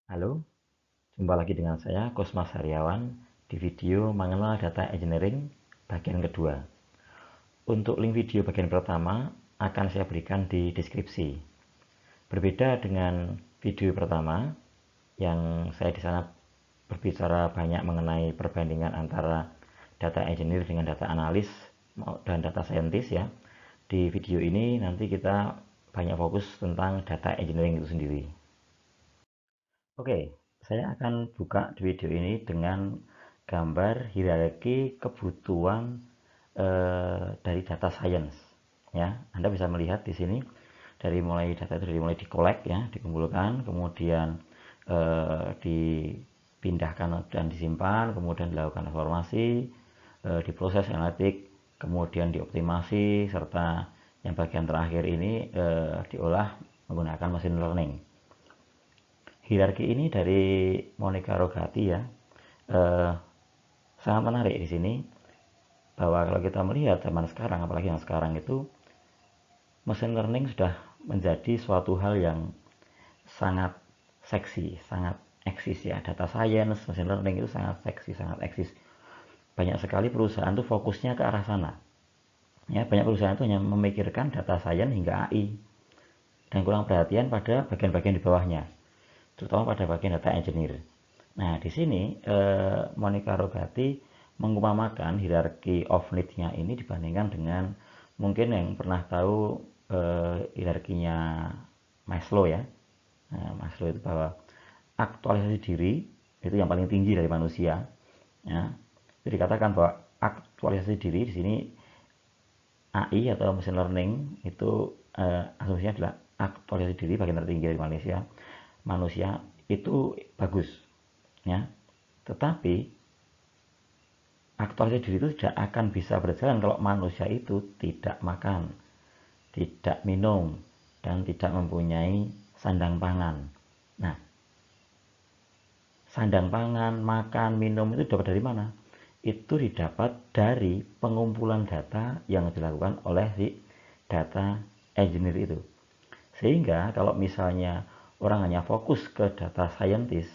Halo, jumpa lagi dengan saya, Kosmas Haryawan, di video mengenal data engineering bagian kedua. Untuk link video bagian pertama akan saya berikan di deskripsi. Berbeda dengan video pertama, yang saya di sana berbicara banyak mengenai perbandingan antara data engineer dengan data analis dan data scientist ya. Di video ini nanti kita banyak fokus tentang data engineering itu sendiri. Oke, saya akan buka di video ini dengan gambar hierarki kebutuhan dari data science. Ya, Anda bisa melihat di sini dari mulai data itu dari mulai dikolek ya, dikumpulkan, kemudian dipindahkan dan disimpan, kemudian dilakukan transformasi, diproses analitik, kemudian dioptimasi, serta yang bagian terakhir ini diolah menggunakan machine learning. Hierarki ini dari Monica Rogati ya, sangat menarik di sini bahwa kalau kita melihat zaman sekarang, apalagi yang sekarang itu, machine learning sudah menjadi suatu hal yang sangat seksi, sangat eksis ya. Data science, machine learning itu sangat seksi, sangat eksis. Banyak sekali perusahaan tuh fokusnya ke arah sana. Ya, banyak perusahaan itu hanya memikirkan data science hingga AI dan kurang perhatian pada bagian-bagian di bawahnya, terutama pada bagian data engineer. Nah, di sini Monica Rogati mengumpamakan hierarki of need-nya ini dibandingkan dengan mungkin yang pernah tahu hierarkinya Maslow ya. Nah, Maslow itu bahwa aktualisasi diri itu yang paling tinggi dari manusia. Ya. Jadi dikatakan bahwa aktualisasi diri di sini AI atau machine learning itu asumsinya adalah aktualisasi diri bagian tertinggi dari manusia. Manusia itu bagus, ya. Tetapi aktualisasi diri itu tidak akan bisa berjalan kalau manusia itu tidak makan, tidak minum, dan tidak mempunyai sandang pangan. Nah, sandang pangan, makan, minum itu dapat dari mana? Itu didapat dari pengumpulan data yang dilakukan oleh si data engineer itu. Sehingga kalau misalnya orang hanya fokus ke data scientist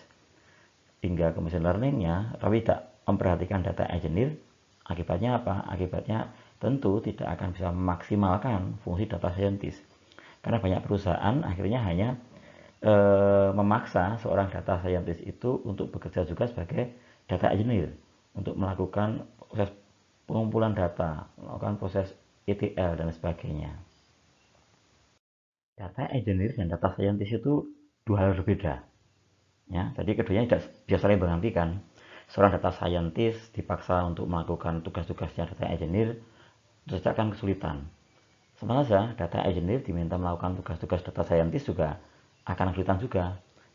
hingga ke machine learningnya, tapi tidak memperhatikan data engineer, akibatnya apa? Akibatnya tentu tidak akan bisa memaksimalkan fungsi data scientist. Karena banyak perusahaan akhirnya hanya memaksa seorang data scientist itu untuk bekerja juga sebagai data engineer, untuk melakukan proses pengumpulan data, melakukan proses ETL dan sebagainya. Data engineer dan data scientist itu dua hal berbeda. Ya, jadi keduanya tidak bisa saling bergantikan. Seorang data scientist dipaksa untuk melakukan tugas-tugasnya data engineer, itu saja akan kesulitan. Sebenarnya data engineer diminta melakukan tugas-tugas data scientist juga akan kesulitan juga.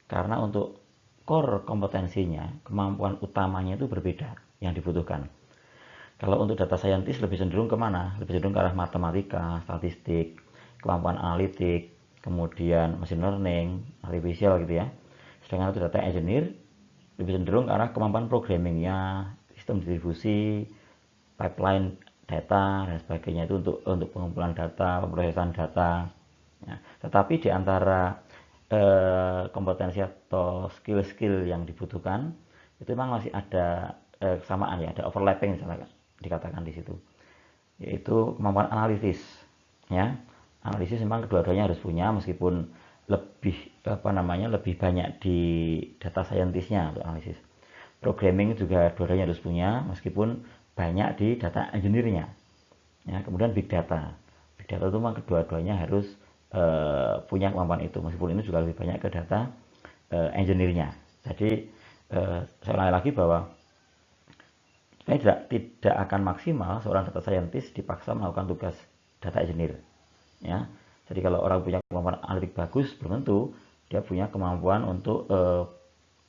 Karena untuk core kompetensinya, kemampuan utamanya itu berbeda yang dibutuhkan. Kalau untuk data scientist lebih cenderung kemana? Lebih cenderung ke arah matematika, statistik, kemampuan analitik, kemudian machine learning, artificial gitu ya. Sedangkan untuk data engineer lebih cenderung ke arah kemampuan programmingnya, sistem distribusi, pipeline data dan sebagainya itu untuk pengumpulan data, pemrosesan data. Ya. Tetapi di antara kompetensi atau skill-skill yang dibutuhkan itu memang masih ada kesamaan ya, ada overlapping misalnya dikatakan di situ, yaitu kemampuan analisis ya. Analisis memang kedua-duanya harus punya, meskipun lebih lebih banyak di data scientistnya untuk analisis. Programming juga dua-duanya harus punya, meskipun banyak di data engineer-nya ya. Kemudian big data itu memang kedua-duanya harus punya kemampuan itu, meskipun ini juga lebih banyak ke data engineer-nya. Jadi saya ulangi lagi bahwa tidak akan maksimal seorang data scientist dipaksa melakukan tugas data engineer. Ya, jadi kalau orang punya kemampuan analitik bagus, belum tentu dia punya kemampuan untuk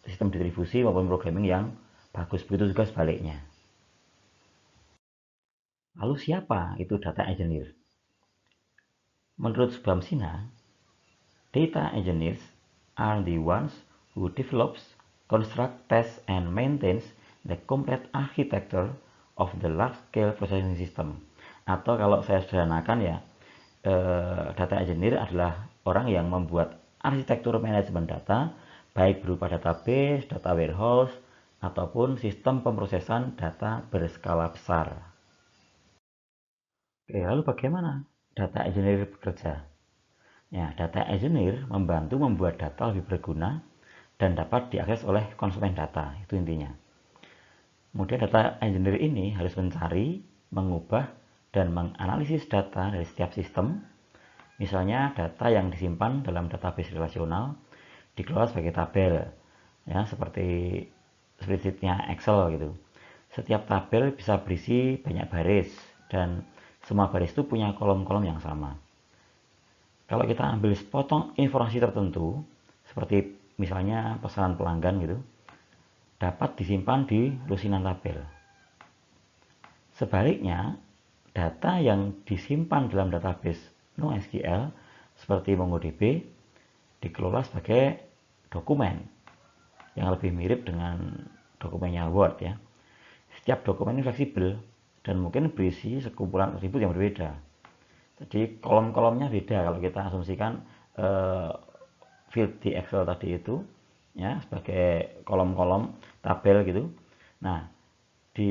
sistem distribusi maupun programming yang bagus. Begitu juga sebaliknya. Lalu siapa itu data engineer? Menurut Subhamsina, data engineers are the ones who develops, construct, test, and maintains the complete architecture of the large-scale processing system. Atau kalau saya sederhanakan ya, data engineer adalah orang yang membuat arsitektur manajemen data baik berupa database, data warehouse, ataupun sistem pemrosesan data berskala besar. Oke, lalu bagaimana data engineer bekerja? Ya, data engineer membantu membuat data lebih berguna dan dapat diakses oleh konsumen data, itu intinya. Kemudian data engineer ini harus mencari, mengubah, dan menganalisis data dari setiap sistem. Misalnya data yang disimpan dalam database relasional dikelola sebagai tabel, ya seperti spreadsheet-nya Excel gitu. Setiap tabel bisa berisi banyak baris dan semua baris itu punya kolom-kolom yang sama. Kalau kita ambil sepotong informasi tertentu, seperti misalnya pesanan pelanggan gitu, dapat disimpan di lusinan tabel. Sebaliknya, data yang disimpan dalam database NoSQL seperti MongoDB dikelola sebagai dokumen yang lebih mirip dengan dokumennya Word ya. Setiap dokumen ini fleksibel dan mungkin berisi sekumpulan atribut yang berbeda. Jadi kolom-kolomnya beda kalau kita asumsikan field di Excel tadi itu ya sebagai kolom-kolom tabel gitu. Nah, di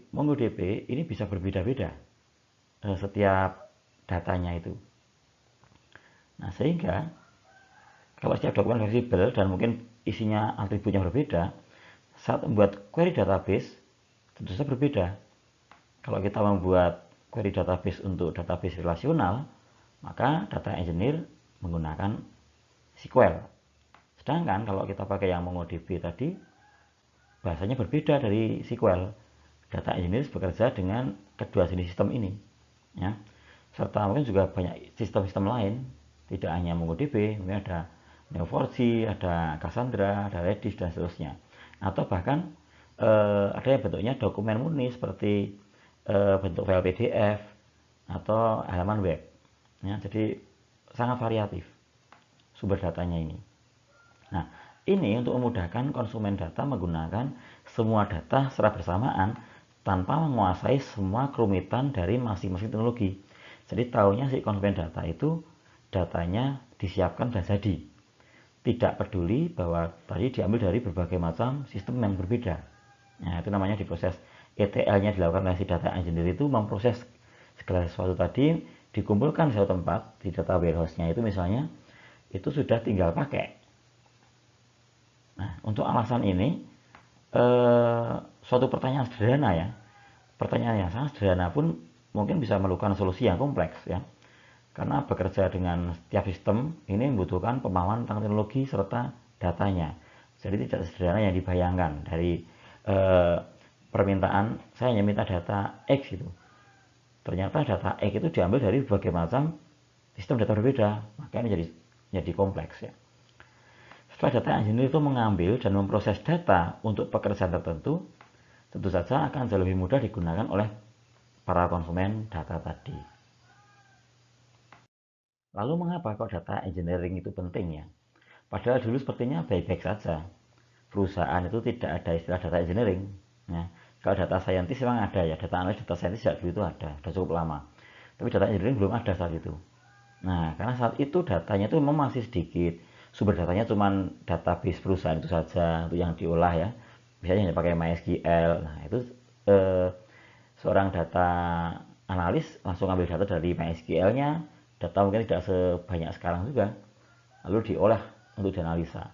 MongoDB ini bisa berbeda-beda setiap datanya itu. Nah, sehingga kalau setiap dokumen fleksibel dan mungkin isinya atributnya berbeda, saat membuat query database tentu saja berbeda. Kalau kita membuat query database untuk database relasional, maka data engineer menggunakan SQL. Sedangkan kalau kita pakai yang MongoDB tadi, bahasanya berbeda dari SQL. Data engineer bekerja dengan kedua jenis sistem ini, ya. Serta mungkin juga banyak sistem-sistem lain, tidak hanya MongoDB, mungkin ada Neo4j, ada Cassandra, ada Redis dan seterusnya. Atau bahkan ada yang bentuknya dokumen murni seperti bentuk file PDF atau halaman web. Ya, jadi sangat variatif sumber datanya ini. Nah, ini untuk memudahkan konsumen data menggunakan semua data secara bersamaan tanpa menguasai semua kerumitan dari masing-masing teknologi. Jadi tahunya si konsumen data itu datanya disiapkan dan jadi. Tidak peduli bahwa tadi diambil dari berbagai macam sistem yang berbeda. Nah, itu namanya diproses. ETL-nya dilakukan oleh si data engineer itu memproses segala sesuatu tadi dikumpulkan di satu tempat di data warehouse-nya itu misalnya itu sudah tinggal pakai. Nah, untuk alasan ini suatu pertanyaan sederhana ya. Pertanyaan yang sangat sederhana pun mungkin bisa memerlukan solusi yang kompleks ya. Karena bekerja dengan setiap sistem ini membutuhkan pemahaman tentang teknologi serta datanya. Jadi tidak sederhana yang dibayangkan dari permintaan saya hanya minta data X itu. Ternyata data X itu diambil dari berbagai macam sistem data berbeda, makanya jadi kompleks ya. Setelah data engineer itu mengambil dan memproses data untuk pekerjaan tertentu, tentu saja akan jauh lebih mudah digunakan oleh para konsumen data tadi. Lalu mengapa kok data engineering itu penting ya? Padahal dulu sepertinya baik-baik saja. Perusahaan itu tidak ada istilah data engineering. Ya. Kalau data scientist memang ada ya, data analis, data scientist dulu itu ada, sudah cukup lama. Tapi data engineering belum ada saat itu. Nah, karena saat itu datanya itu memang masih sedikit. Sumber datanya cuma database perusahaan itu saja untuk yang diolah ya. Misalnya hanya pakai MySQL. Nah, itu seorang data analis langsung ambil data dari MySQL-nya. Data mungkin tidak sebanyak sekarang juga. Lalu diolah untuk dianalisa.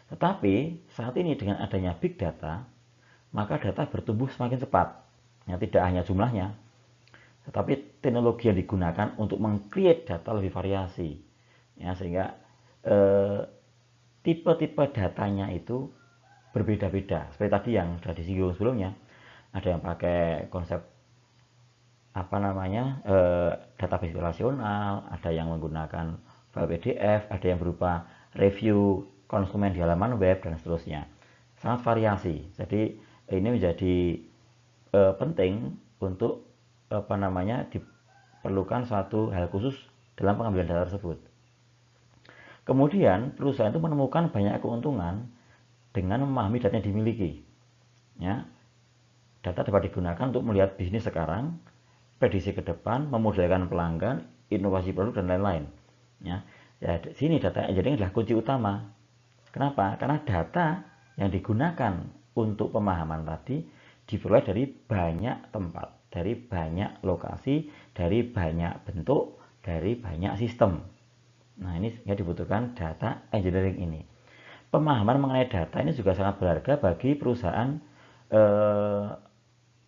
Tetapi saat ini dengan adanya big data, maka data bertumbuh semakin cepat. Ya, tidak hanya jumlahnya, tetapi teknologi yang digunakan untuk meng-create data lebih variasi. Ya, sehingga tipe-tipe datanya itu berbeda-beda. Seperti tadi yang sudah disinggung sebelumnya, ada yang pakai konsep database relasional, ada yang menggunakan file PDF, ada yang berupa review konsumen di halaman web dan seterusnya. Sangat variasi. Jadi ini menjadi penting untuk diperlukan suatu hal khusus dalam pengambilan data tersebut. Kemudian perusahaan itu menemukan banyak keuntungan dengan memahami data yang dimiliki. Ya, data dapat digunakan untuk melihat bisnis sekarang, prediksi ke depan, memodelkan pelanggan, inovasi produk dan lain-lain. Ya, di sini data engineering adalah kunci utama. Kenapa? Karena data yang digunakan untuk pemahaman tadi diperoleh dari banyak tempat, dari banyak lokasi, dari banyak bentuk, dari banyak sistem. Nah, ini sehingga dibutuhkan data engineering ini. Pemahaman mengenai data ini juga sangat berharga bagi perusahaan eh,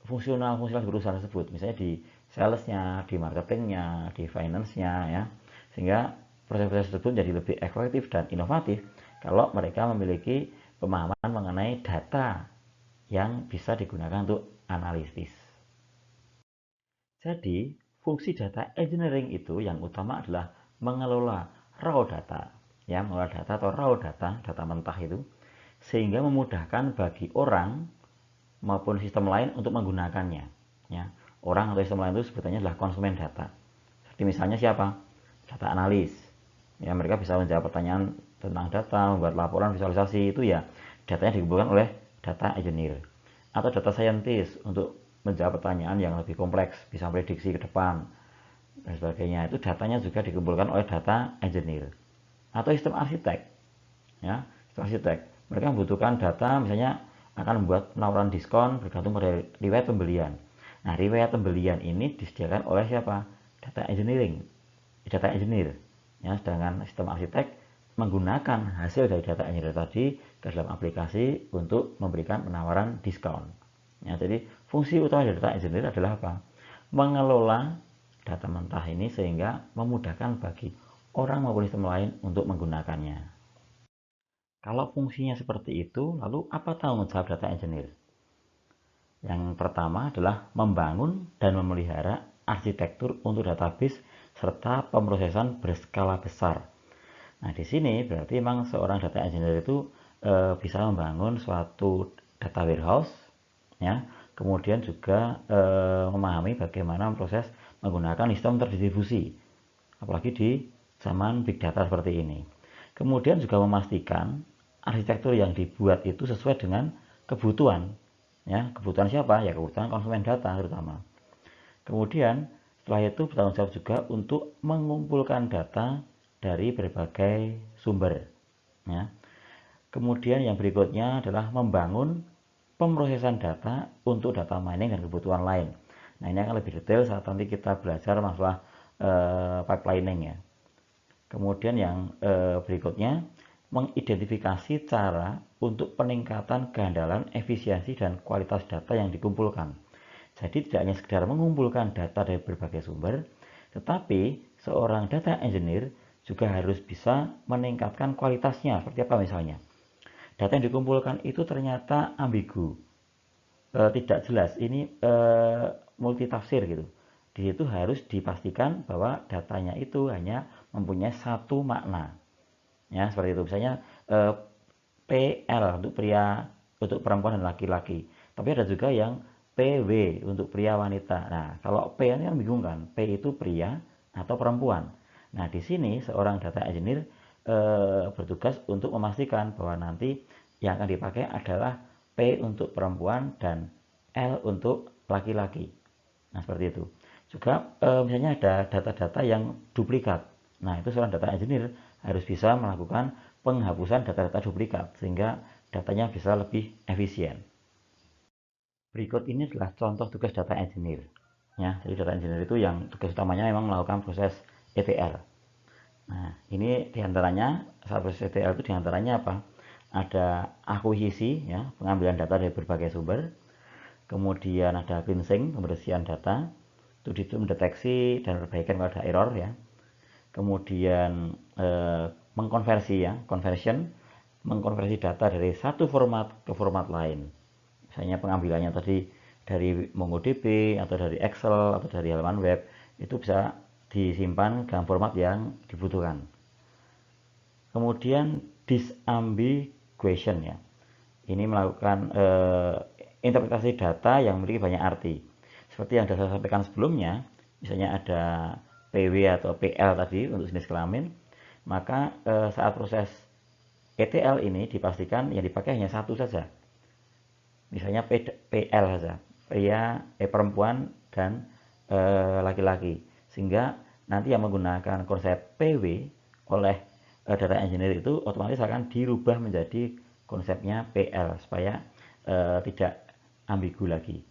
fungsional perusahaan tersebut, misalnya di salesnya, di marketingnya, di finance-nya, ya, sehingga proses-proses tersebut jadi lebih efektif dan inovatif kalau mereka memiliki pemahaman mengenai data yang bisa digunakan untuk analisis. Jadi, fungsi data engineering itu yang utama adalah mengelola raw data, ya, mengelola data atau raw data, data mentah itu, sehingga memudahkan bagi orang maupun sistem lain untuk menggunakannya. Ya, orang atau sistem lain itu sebetulnya adalah konsumen data. Seperti misalnya siapa? Data analis. Ya, mereka bisa menjawab pertanyaan tentang data, membuat laporan visualisasi itu ya datanya dikumpulkan oleh data engineer. Atau data scientist untuk menjawab pertanyaan yang lebih kompleks, bisa prediksi ke depan dan sebagainya. Itu datanya juga dikumpulkan oleh data engineer. Atau sistem arsitek, ya, sistem arsitek. Mereka membutuhkan data, misalnya akan membuat penawaran diskon bergantung pada riwayat pembelian. Nah, riwayat pembelian ini disediakan oleh siapa? Data engineering, data engineer. Ya, sedangkan sistem arsitek menggunakan hasil dari data engineer tadi ke dalam aplikasi untuk memberikan penawaran diskon. Ya, jadi fungsi utama dari data engineer adalah apa? Mengelola data mentah ini sehingga memudahkan bagi orang maupun sistem lain untuk menggunakannya. Kalau fungsinya seperti itu, lalu apa tanggung jawab data engineer? Yang pertama adalah membangun dan memelihara arsitektur untuk database serta pemrosesan berskala besar. Nah, di sini berarti memang seorang data engineer itu bisa membangun suatu data warehouse, ya. Kemudian juga memahami bagaimana proses menggunakan sistem terdistribusi, apalagi di zaman big data seperti ini. Kemudian juga memastikan arsitektur yang dibuat itu sesuai dengan kebutuhan, ya, kebutuhan siapa? Ya, kebutuhan konsumen data terutama. Kemudian setelah itu bertanggung jawab juga untuk mengumpulkan data dari berbagai sumber, ya. Kemudian yang berikutnya adalah membangun pemrosesan data untuk data mining dan kebutuhan lain. Nah, ini akan lebih detail saat nanti kita belajar masalah pipelining, ya. Kemudian yang berikutnya mengidentifikasi cara untuk peningkatan keandalan, efisiensi, dan kualitas data yang dikumpulkan. Jadi tidak hanya sekedar mengumpulkan data dari berbagai sumber, tetapi seorang data engineer juga harus bisa meningkatkan kualitasnya. Seperti apa misalnya? Data yang dikumpulkan itu ternyata ambigu, tidak jelas. Ini multitafsir gitu. Di situ harus dipastikan bahwa datanya itu hanya mempunyai satu makna. Ya, seperti itu. Misalnya PL untuk pria, untuk perempuan dan laki-laki. Tapi ada juga yang PW untuk pria wanita. Nah, kalau P ini kan bingung kan? P itu pria atau perempuan. Nah, di sini seorang data engineer bertugas untuk memastikan bahwa nanti yang akan dipakai adalah P untuk perempuan dan L untuk laki-laki. Nah, seperti itu. Juga misalnya ada data-data yang duplikat. Nah, itu seorang data engineer harus bisa melakukan penghapusan data-data duplikat sehingga datanya bisa lebih efisien. Berikut ini adalah contoh tugas data engineer. Ya, jadi data engineer itu yang tugas utamanya memang melakukan proses ETL. Nah, ini diantaranya saat proses ETL itu diantaranya apa? Ada akuisisi, ya, pengambilan data dari berbagai sumber. Kemudian ada cleansing, pembersihan data, itu mendeteksi dan perbaikan kalau ada error, ya. Kemudian mengkonversi, ya, conversion, mengkonversi data dari satu format ke format lain. Misalnya pengambilannya tadi dari MongoDB atau dari Excel atau dari halaman web, itu bisa disimpan dalam format yang dibutuhkan. Kemudian disambiguation, ya. Ini melakukan interpretasi data yang memiliki banyak arti. Seperti yang sudah saya sampaikan sebelumnya, misalnya ada PW atau PL tadi untuk jenis kelamin, maka saat proses ETL ini dipastikan yang dipakai hanya satu saja. Misalnya PL saja, pria, perempuan dan laki-laki. Sehingga nanti yang menggunakan konsep PW oleh data engineer itu otomatis akan dirubah menjadi konsepnya PL supaya tidak ambigu lagi.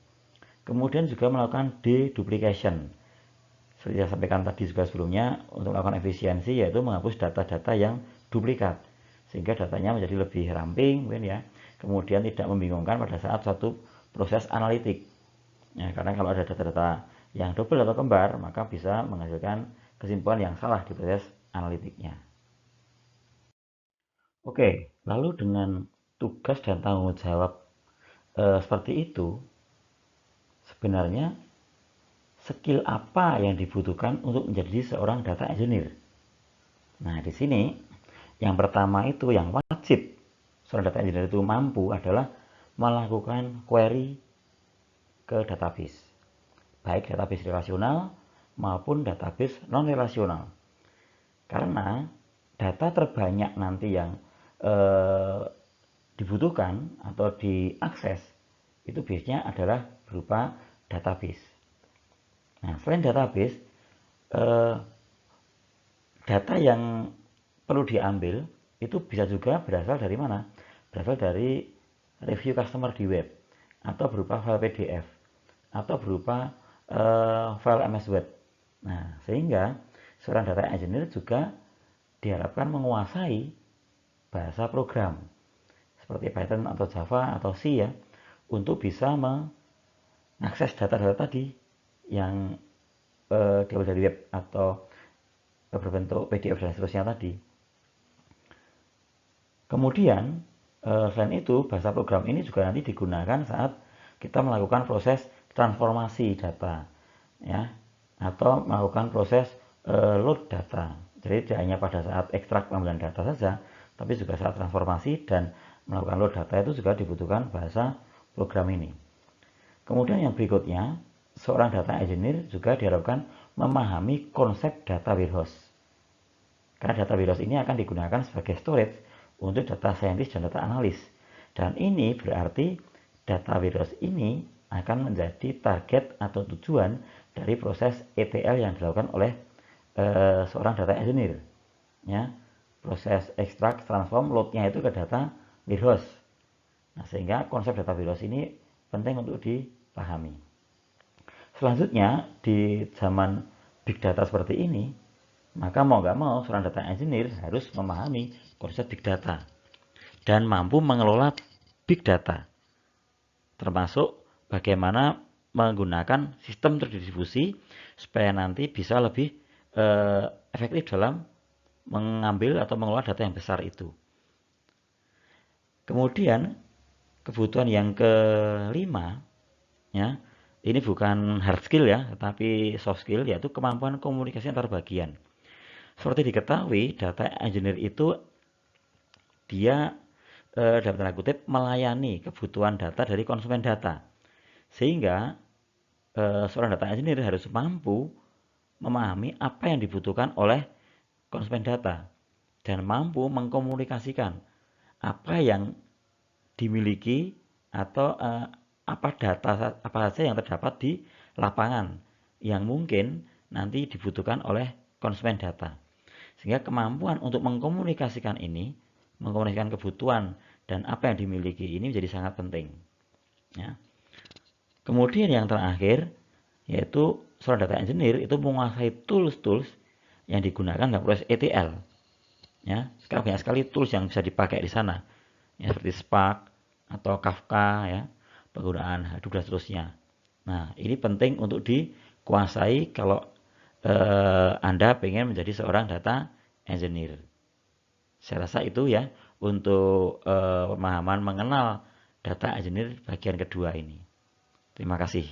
Kemudian juga melakukan deduplication. Seperti yang saya sampaikan tadi juga sebelumnya, untuk melakukan efisiensi yaitu menghapus data-data yang duplikat sehingga datanya menjadi lebih ramping, ya. Kemudian tidak membingungkan pada saat suatu proses analitik. Ya, karena kalau ada data-data yang double atau kembar, maka bisa menghasilkan kesimpulan yang salah di proses analitiknya. Oke, lalu dengan tugas dan tanggung jawab seperti itu, sebenarnya skill apa yang dibutuhkan untuk menjadi seorang data engineer? Nah, di sini yang pertama itu yang wajib seorang data engineer itu mampu adalah melakukan query ke database, baik database relasional maupun database non-relasional. Karena data terbanyak nanti yang dibutuhkan atau diakses itu biasanya adalah berupa database. Nah, selain database, data yang perlu diambil itu bisa juga berasal dari mana? Berasal dari review customer di web, atau berupa file PDF, atau berupa file MS Word. Nah, sehingga seorang data engineer juga diharapkan menguasai bahasa program seperti Python atau Java atau C ya, untuk bisa mengakses data-data tadi yang diambil dari web atau berbentuk PDF dan seterusnya tadi. Kemudian selain itu, bahasa program ini juga nanti digunakan saat kita melakukan proses transformasi data, ya, atau melakukan proses load data. Jadi tidak hanya pada saat ekstrak pengambilan data saja, tapi juga saat transformasi dan melakukan load data itu juga dibutuhkan bahasa program ini. Kemudian yang berikutnya, seorang data engineer juga diharapkan memahami konsep data warehouse. Karena data warehouse ini akan digunakan sebagai storage untuk data scientist dan data analis. Dan ini berarti data warehouse ini akan menjadi target atau tujuan dari proses ETL yang dilakukan oleh seorang data engineer. Ya, proses extract, transform, load-nya itu ke data warehouse. Nah, sehingga konsep data warehouse ini penting untuk dipahami. Selanjutnya, di zaman big data seperti ini, maka mau nggak mau seorang data engineer harus memahami konsep big data dan mampu mengelola big data, termasuk bagaimana menggunakan sistem terdistribusi supaya nanti bisa lebih efektif dalam mengambil atau mengelola data yang besar itu. Kemudian kebutuhan yang kelima, ya, ini bukan hard skill ya, tetapi soft skill, yaitu kemampuan komunikasi antar bagian. Seperti diketahui, data engineer itu dia dalam tanda kutip melayani kebutuhan data dari konsumen data. Sehingga seorang data engineer harus mampu memahami apa yang dibutuhkan oleh konsumen data dan mampu mengkomunikasikan apa yang dimiliki atau apa data apa saja yang terdapat di lapangan yang mungkin nanti dibutuhkan oleh konsumen data. Sehingga kemampuan untuk mengkomunikasikan ini, mengkomunikasikan kebutuhan dan apa yang dimiliki ini menjadi sangat penting. Ya. Kemudian yang terakhir, yaitu seorang data engineer itu menguasai tools-tools yang digunakan dalam proses ETL. Ya, sekarang banyak sekali tools yang bisa dipakai di sana, ya, seperti Spark atau Kafka, ya, penggunaan Hadoop dan seterusnya. Nah, ini penting untuk dikuasai kalau Anda pengen menjadi seorang data engineer. Saya rasa itu ya untuk pemahaman mengenal data engineer bagian kedua ini. Terima kasih.